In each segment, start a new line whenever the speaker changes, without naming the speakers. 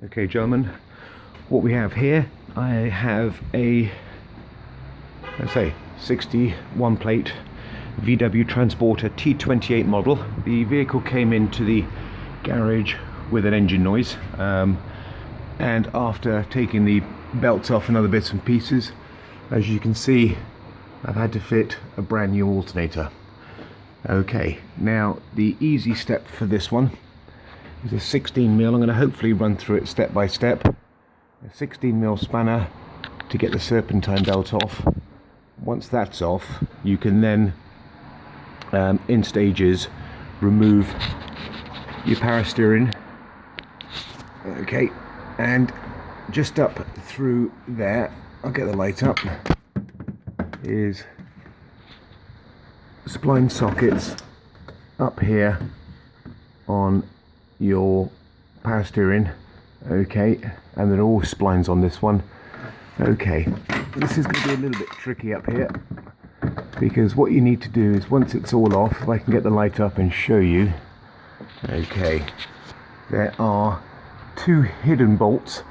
Okay, gentlemen, what we have here, I have a, let's say, 61 plate VW Transporter T28 model. The vehicle came into the garage with an engine noise, and after taking the belts off and other bits and pieces, as you can see, I've had to fit a brand new alternator. Okay, now the easy step for this one is a 16mm. I'm going to hopefully run through it step by step. A 16mm spanner to get the serpentine belt off. Once that's off, you can then in stages remove your power steering. Okay, and just up through there, I'll get the light up, is spline sockets up here on your power steering. Okay, and there are all splines on this one. Okay, this is going to be a little bit tricky up here, because what you need to do is, once it's all off, if I can get the light up and show you. Okay, there are two hidden bolts.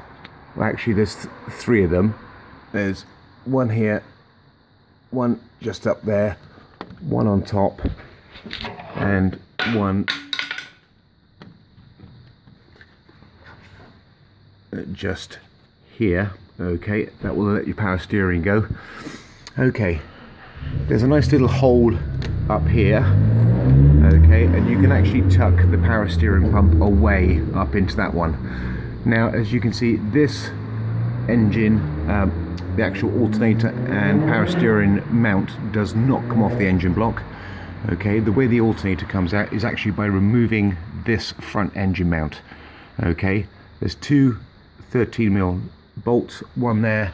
Well, actually there's three of them. There's one here, one just up there, one on top, and one just here. Okay, that will let your power steering go. Okay, there's a nice little hole up here. Okay, and you can actually tuck the power steering pump away up into that one. Now, as you can see, this engine, the actual alternator and power steering mount does not come off the engine block. Okay, the way the alternator comes out is actually by removing this front engine mount. Okay, there's two 13mm bolts, one there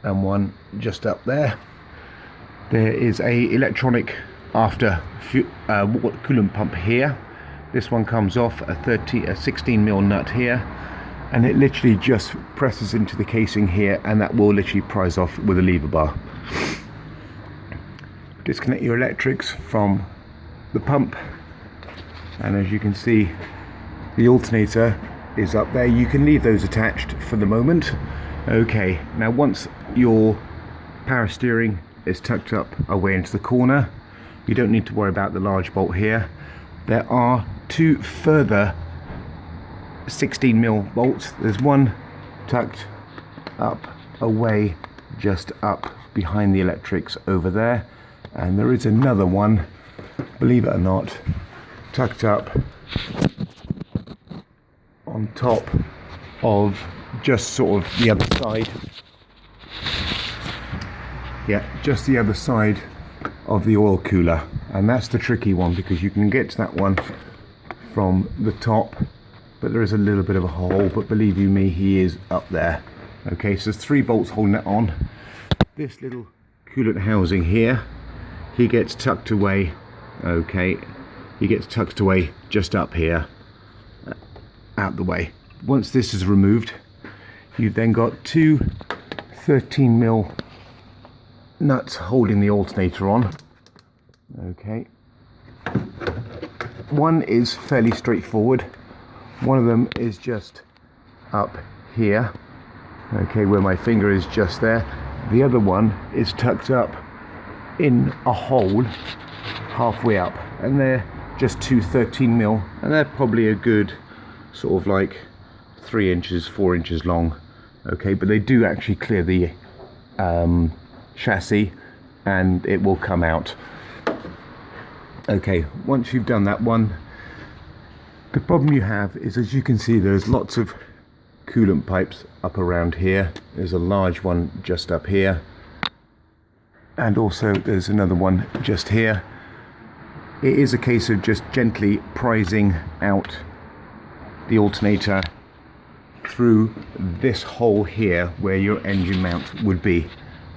and one just up there. There is a electronic after coolant pump here. This one comes off a 16mm nut here, and it literally just presses into the casing here, and that will literally prise off with a lever bar. Disconnect your electrics from the pump, and as you can see, the alternator is up there. You can leave those attached for the moment. Okay, now once your power steering is tucked up away into the corner, you don't need to worry about the large bolt here. There are two further 16mm bolts. There's one tucked up away just up behind the electrics over there, and there is another one, believe it or not, tucked up on top of just sort of the other side. Yeah, just the other side of the oil cooler, and that's the tricky one, because you can get to that one from the top, but there is a little bit of a hole, but believe you me, he is up there. Okay, so there's three bolts holding it on. This little coolant housing here, he gets tucked away. Okay, he gets tucked away just up here, out the way. Once this is removed, you've then got two 13mm nuts holding the alternator on. Okay, one is fairly straightforward. One of them is just up here, okay, where my finger is just there. The other one is tucked up in a hole halfway up, and they're just two 13mm, and they're probably a good sort of like 3 inches, 4 inches long. Okay, but they do actually clear the chassis, and it will come out. Okay, once you've done that one, the problem you have is, as you can see, there's lots of coolant pipes up around here. There's a large one just up here, and also there's another one just here. It is a case of just gently prising out the alternator through this hole here where your engine mount would be,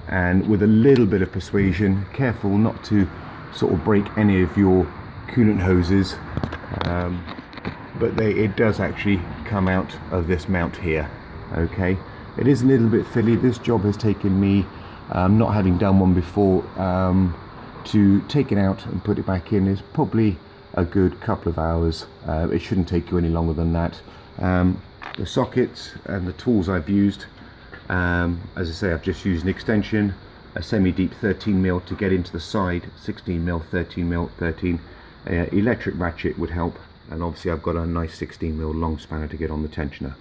and with a little bit of persuasion, careful not to sort of break any of your coolant hoses, but it does actually come out of this mount here. Okay, it is a little bit fiddly. This job has taken me, not having done one before, to take it out and put it back in is probably a good couple of hours. It shouldn't take you any longer than that. the sockets and the tools I've used. As I say, I've just used an extension, a semi-deep 13mm to get into the side, 16mm, 13mm, 13. Electric ratchet would help, and obviously I've got a nice 16mm long spanner to get on the tensioner.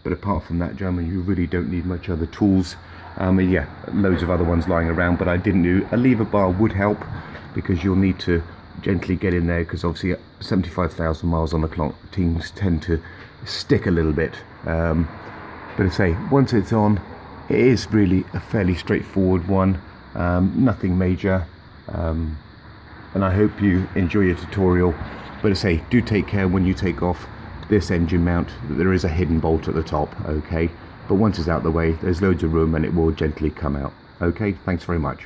But apart from that, gentlemen, you really don't need much other tools. Yeah, loads of other ones lying around, but I didn't do a lever bar would help, because you'll need to gently get in there, because obviously at 75,000 miles on the clock, things tend to stick a little bit. But I say, once it's on, it is really a fairly straightforward one, nothing major. And I hope you enjoy your tutorial. But I say, do take care when you take off this engine mount, there is a hidden bolt at the top, okay? But once it's out the way, there's loads of room and it will gently come out. Okay, thanks very much.